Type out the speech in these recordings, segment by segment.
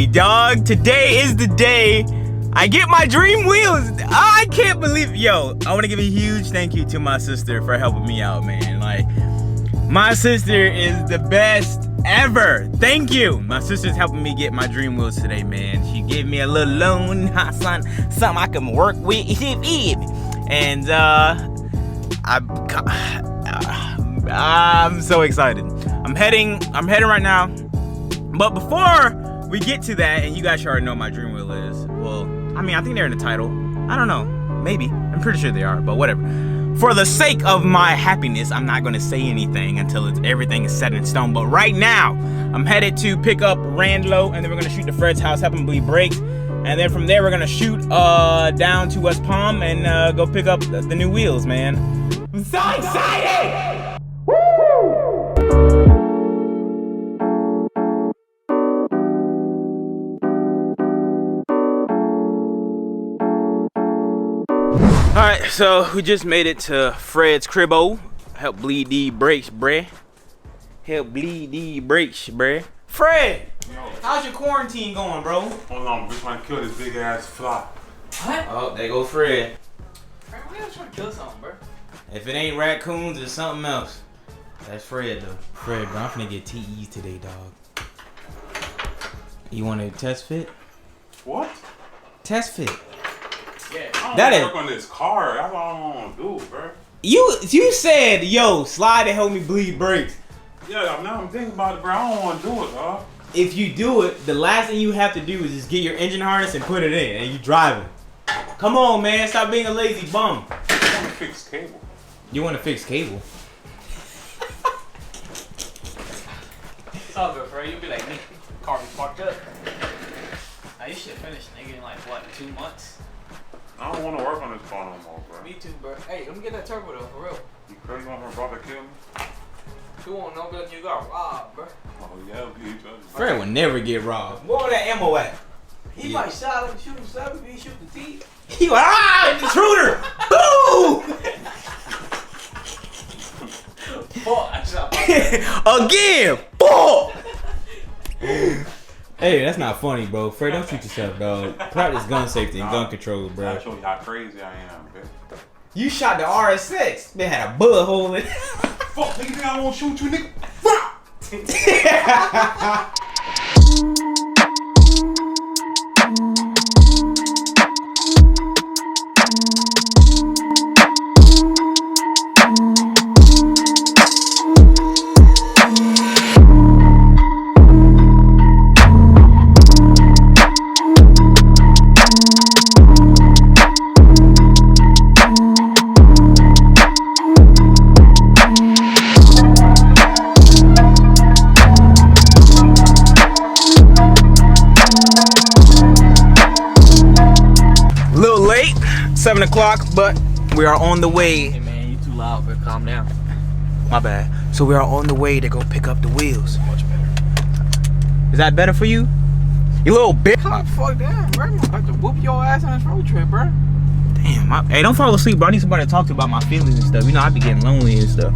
day, dog. Today is the day I get my dream wheels. I can't believe, yo, I want to give a huge thank you to my sister for helping me out, man. Like, my sister is the best ever. Thank you. My sister's helping me get my dream wheels today, man. She gave me a little loan, something I can work with. And I'm so excited. I'm heading right now. But before we get to that, and you guys already know what my dream wheel is. Well, I mean, I think they're in the title. I don't know. Maybe. I'm pretty sure they are, but whatever. For the sake of my happiness, I'm not going to say anything until everything is set in stone. But right now, I'm headed to pick up Randlo, and then we're going to shoot to Fred's house, help him bleed brakes. And then from there, we're going to shoot down to West Palm and go pick up the new wheels, man. I'm so excited! Alright, so we just made it to Fred's cribbo. Help bleed the brakes, bruh. Help bleed the brakes, bruh. Fred! Yo. How's your quarantine going, bro? Hold on, we're trying to kill this big ass fly. What? Oh, there go Fred. Fred, we gotta try to kill something, bro. If it ain't raccoons, it's something else. That's Fred, though. Fred, bro, I'm finna get TEs today, dog. You want to test fit? What? Test fit. Yeah, I That don't is- work on this car. That's all I want to do, bro. You said, yo, slide and help me bleed brakes. Yeah, now I'm thinking about it, bro. I don't want to do it, dog. If you do it, the last thing you have to do is just get your engine harness and put it in, and you drive it. Come on, man, stop being a lazy bum. I want to fix cable. You want to fix cable? It's all good, Fred. You'll be like, nigga, car be parked up. Now, you should finish, nigga, in like, what, 2 months? I don't want to work on this car no more, bro. Me too, bro. Hey, let me get that turbo, though, for real. You crazy on her brother kill me? You won't know, but you got robbed, bro. Oh, yeah, we each other. Fred will never get robbed. Where that ammo at? He might shot him, shoot himself if he shoot the teeth. He went, intruder! Boo! Fuck, I shot my Again! Fuck! Hey, that's not funny, bro. Fred, don't shoot yourself, dog. Practice gun safety and gun control, I'll bro. show you how crazy I am, bitch. You shot the RS6. Man had a bullet hole in it. Fuck, nigga, think I won't shoot you, nigga? A little late, 7 o'clock, but we are on the way. Hey, man, you too loud, bro. Calm down. My bad. So we are on the way to go pick up the wheels. Much better. Is that better for you? You little bitch. Calm the fuck down, bro. I'm about to whoop your ass on this road trip, bro. Damn, hey, don't fall asleep, bro. I need somebody to talk to about my feelings and stuff. You know, I be getting lonely and stuff.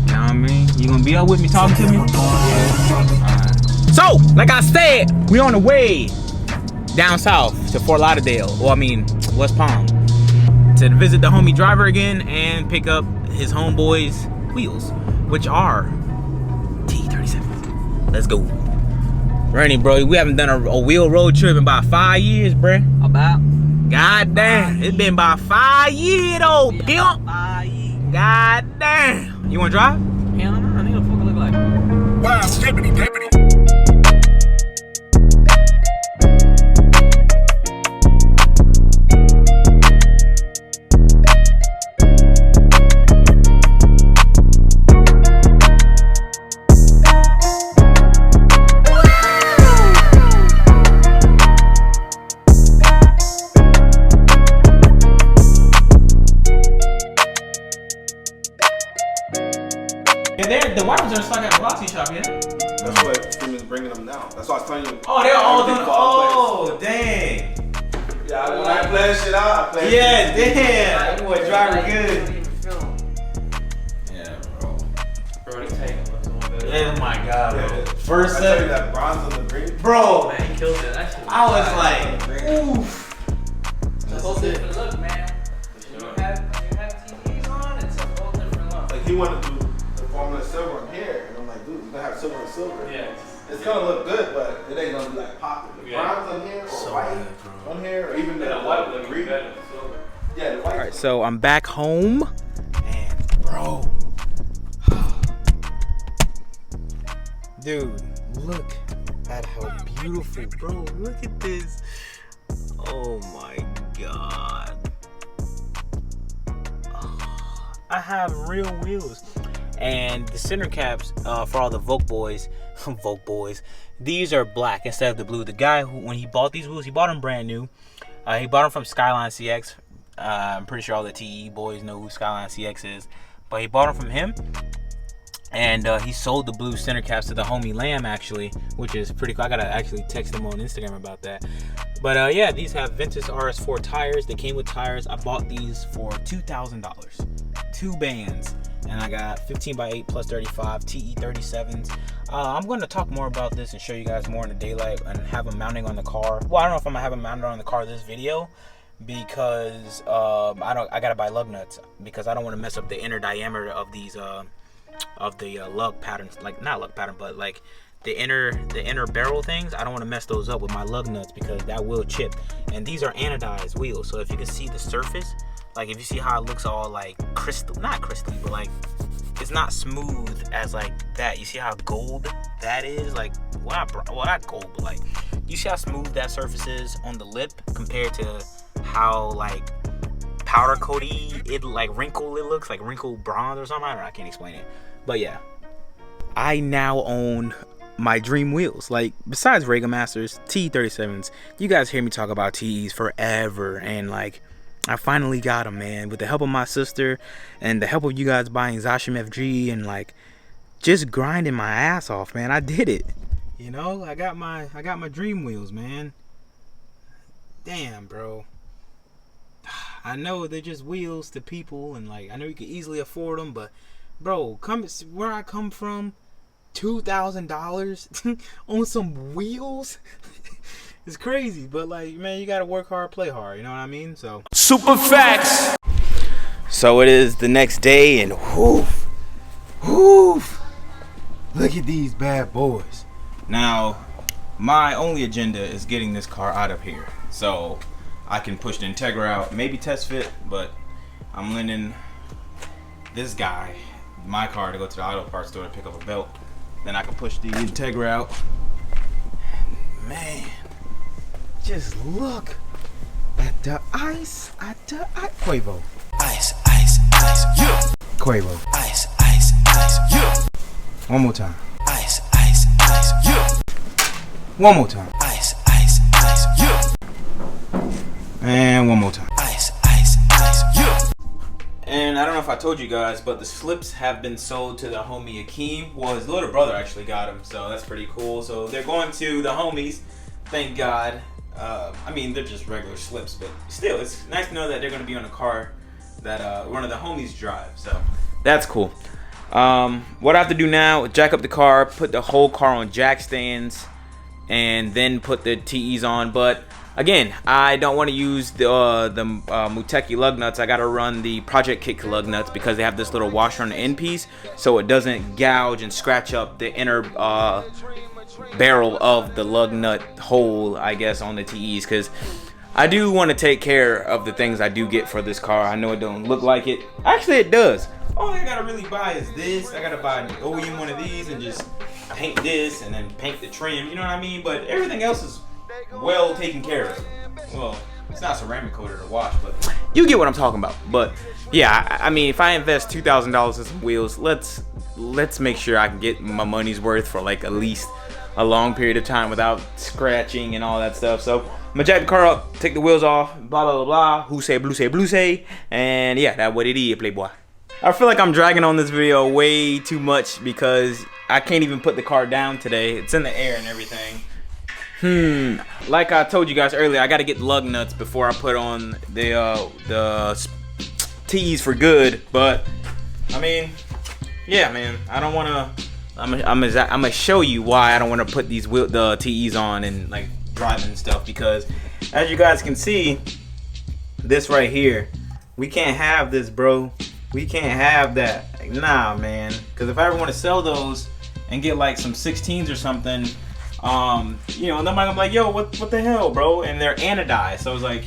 You know what I mean? You gonna be up with me talking to me? Alright. So, like I said, we on the way down south to Fort Lauderdale, or I mean, West Palm, to visit the homie driver again and pick up his homeboy's wheels, which are T37. Let's go. Randy, bro, we haven't done a wheel road trip in about 5 years, bruh. About? God damn, it's been about 5 years, though, pimp. 5 years. God damn. You wanna drive? Hell no, I think what the fuck it look like. Wow, Dept. Yeah, the wipers are stuck at the Velocity shop, yeah? That's what Steam is bringing them now. That's why I was telling you. Oh, they're all doing. everything fall Oh, dang. in place. Yeah, when I play shit out, I play. Yeah, damn. That boy driver good. Don't even feel him. Yeah, bro. Bro, they taking us on, baby. Oh my god, bro. First I tell you set, that bronze on the green. bro. Man, he killed it. That shit I was like, oof. it's a whole different look, man. When you have TVs on, it's a whole different look. Like he wanted to do the Formula Silver on here, and I'm like, dude, you're gonna have silver and silver. Yeah. It's gonna look good, but it ain't gonna be like popping. The bronze on here, or So white good, bro. on here, or even the white would green. be better than silver. Yeah, the white. All right, so I'm back home, and bro, dude, look at how beautiful, bro. Look at this. Oh my god. I have real wheels. And the center caps for all the Vogue boys, these are black instead of the blue. The guy who, when he bought these wheels, he bought them brand new. He bought them from Skyline CX. I'm pretty sure all the TE boys know who Skyline CX is, but he bought them from him. And he sold the blue center caps to the homie Lamb, actually, which is pretty cool. I gotta actually text him on Instagram about that. But yeah, these have Ventus RS4 tires. They came with tires. I bought these for $2,000, 2 bands. And I got 15x8 plus 35 TE 37s. I'm going to talk more about this and show you guys more in the daylight and have them mounting on the car. Well, I don't know if I'm gonna have them mounted on the car this video because I gotta buy lug nuts because I don't want to mess up the inner diameter of these of the lug patterns, like not lug pattern, but like the inner barrel things. I don't want to mess those up with my lug nuts because that will chip. And these are anodized wheels, so if you can see the surface. Like if you see how it looks all like crystal, not crystal, but like it's not smooth as like that. You see how gold that is? Like, well not gold, but like you see how smooth that surface is on the lip compared to how like powder coaty it like wrinkled it looks, like wrinkled bronze or something. I don't know, I can't explain it. But yeah, I now own my dream wheels. Like besides Rega Masters, T37s, you guys hear me talk about TEs forever, and like I finally got them, man, with the help of my sister and the help of you guys buying Zosh MFG and like just grinding my ass off, man. I did it. You know, I got my dream wheels, man. Damn, bro. I know they're just wheels to people, and like I know you can easily afford them, but bro, where I come from, $2,000 on some wheels. It's crazy, but like, man, you gotta work hard, play hard, you know what I mean? So super facts. So it is the next day, and whoof, look at these bad boys. Now, my only agenda is getting this car out of here, so I can push the Integra out, maybe test fit, but I'm lending this guy my car to go to the auto parts store to pick up a belt. Then I can push the Integra out. Man. Just look at the ice, Quavo. Ice, yeah. Quavo. Ice, yeah. One more time. Ice, yeah. One more time. Ice, yeah. And one more time. Ice, yeah. And I don't know if I told you guys, but the slips have been sold to the homie Akeem. Well, his little brother actually got them, so that's pretty cool. So they're going to the homies, thank God. I mean, they're just regular slips, but still, it's nice to know that they're going to be on a car that one of the homies drive, so that's cool. What I have to do now is jack up the car, put the whole car on jack stands, and then put the TEs on. But again, I don't want to use the Muteki lug nuts. I got to run the Project Kick lug nuts because they have this little washer on the end piece, so it doesn't gouge and scratch up the inner barrel of the lug nut hole, I guess, on the TEs, because I do want to take care of the things I do get for this car. I know it don't look like it. Actually, it does. All I gotta really buy is this. I gotta buy an OEM one of these and just paint this and then paint the trim, you know what I mean? But everything else is well taken care of. Well, it's not ceramic coated or washed, but you get what I'm talking about. But yeah, I mean, if I invest $2,000 in some wheels, let's make sure I can get my money's worth for like at least a long period of time without scratching and all that stuff. So I'm gonna jack the car up, take the wheels off, blah blah blah blah, who say blue say, and yeah, that's what it is, playboy. I feel like I'm dragging on this video way too much because I can't even put the car down today. It's in the air and everything. Like I told you guys earlier, I gotta get lug nuts before I put on the TEs for good. But I mean, yeah, man, I don't wanna I'm gonna show you why I don't want to put the TEs on and like driving and stuff, because as you guys can see, this right here, we can't have this, bro. We can't have that. Like, nah, man. Because if I ever want to sell those and get like some 16s or something, you know, nobody gonna be like, yo, what the hell, bro? And they're anodized. So I was like,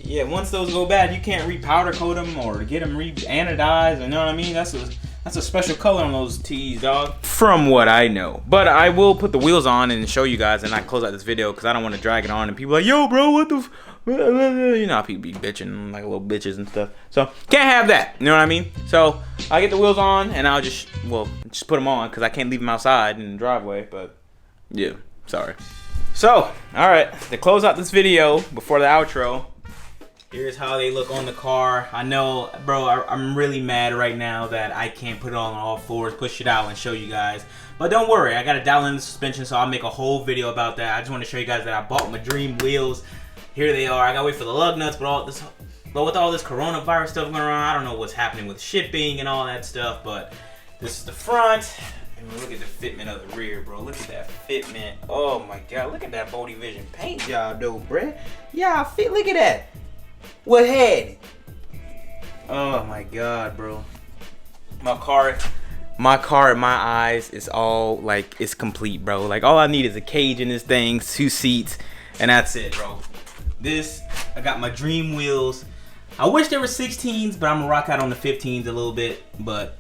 yeah, once those go bad, you can't re-powder coat them or get them re-anodized. You know what I mean? That's a special color on those tees, dog. From what I know. But I will put the wheels on and show you guys and I close out this video because I don't want to drag it on and people are like, yo, bro, what the you know how people be bitching like little bitches and stuff. So can't have that. You know what I mean? So I'll get the wheels on and I'll just put them on because I can't leave them outside in the driveway. But yeah, sorry. So, alright, to close out this video before the outro, here's how they look on the car. I know, bro, I'm really mad right now that I can't put it on all fours, push it out and show you guys. But don't worry, I got to dial in the suspension, so I'll make a whole video about that. I just want to show you guys that I bought my dream wheels. Here they are. I got to wait for the lug nuts, but with all this coronavirus stuff going on, I don't know what's happening with shipping and all that stuff. But this is the front. And look at the fitment of the rear, bro. Look at that fitment. Oh my god, look at that Body Vision paint job, though, bruh. Yeah, look at that. What head? Oh my god, bro. My car in my eyes is all like, it's complete, bro. Like all I need is a cage in this thing, 2 seats, and that's it, bro. I got my dream wheels. I wish they were 16s, but I'm gonna rock out on the 15s a little bit. But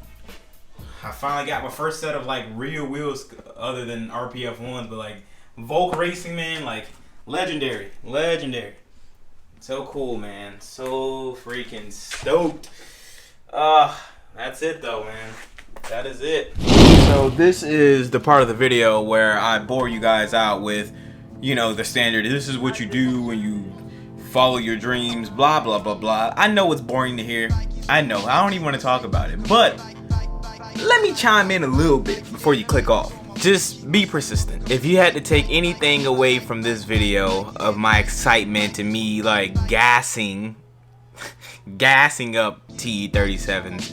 I finally got my first set of like real wheels other than RPF ones, but like Volk Racing, man, like legendary. So cool, man. So freaking stoked. That's it though, man. That is it. So this is the part of the video where I bore you guys out with, you know, the standard. This is what you do when you follow your dreams, blah, blah, blah, blah. I know it's boring to hear. I know. I don't even want to talk about it. But let me chime in a little bit before you click off. Just be persistent. If you had to take anything away from this video of my excitement and me like gassing up TE37s,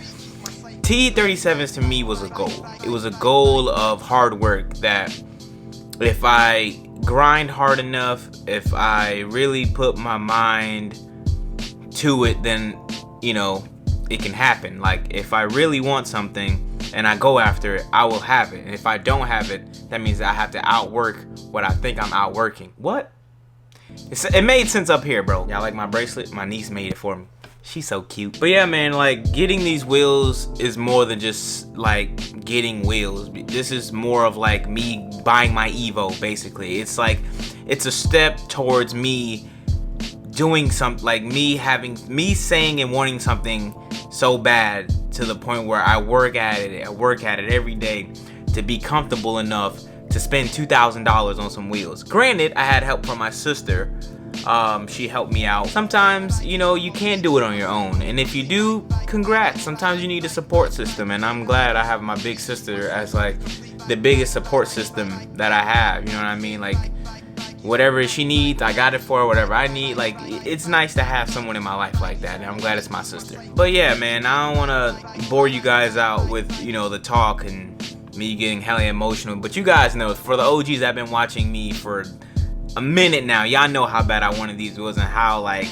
TE37s to me was a goal. It was a goal of hard work that if I grind hard enough, if I really put my mind to it, then, you know, it can happen. Like if I really want something and I go after it, I will have it. And if I don't have it, that means I have to outwork what I think I'm outworking. What? It made sense up here, bro. Y'all like my bracelet? My niece made it for me. She's so cute. But yeah, man, like getting these wheels is more than just like getting wheels. This is more of like me buying my Evo, basically. It's like, it's a step towards me doing something, like me saying and wanting something so bad to the point where I work at it every day to be comfortable enough to spend $2,000 on some wheels. Granted, I had help from my sister. She helped me out. Sometimes, you know, you can't do it on your own, and if you do, congrats. Sometimes you need a support system, and I'm glad I have my big sister as like the biggest support system that I have. You know what I mean? Like whatever she needs, I got it for her. Whatever I need, like it's nice to have someone in my life like that, and I'm glad it's my sister. But yeah, man, I don't want to bore you guys out with, you know, the talk and me getting hella emotional, but you guys know, for the OGs that have been watching me for a minute now, y'all know how bad I wanted these wheels and how like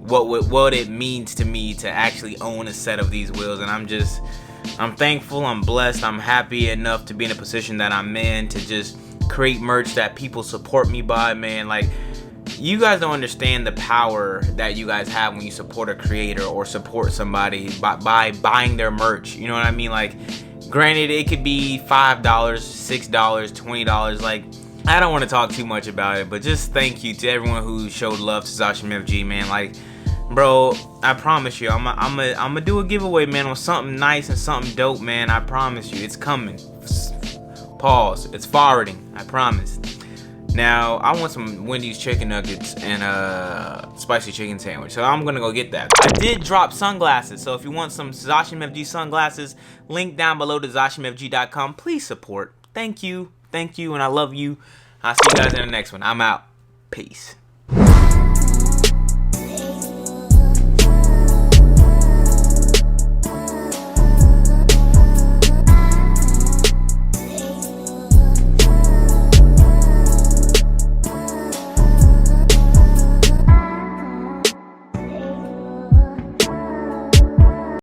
what it means to me to actually own a set of these wheels. And I'm thankful, I'm blessed, I'm happy enough to be in a position that I'm in to just create merch that people support me by, man. Like, you guys don't understand the power that you guys have when you support a creator or support somebody by buying their merch. You know what I mean? Like, granted, it could be $5, $6, $20. Like, I don't want to talk too much about it, but just thank you to everyone who showed love to Zosh FG, man. Like, bro, I promise you, I'm gonna do a giveaway, man, on something nice and something dope, man. I promise you, it's coming. Pause. It's forwarding. I promise. Now, I want some Wendy's chicken nuggets and a spicy chicken sandwich, so I'm gonna go get that. I did drop sunglasses, so if you want some Zosh FG sunglasses, link down below to zoshfg.com. Please support. Thank you, and I love you. I'll see you guys in the next one. I'm out. Peace.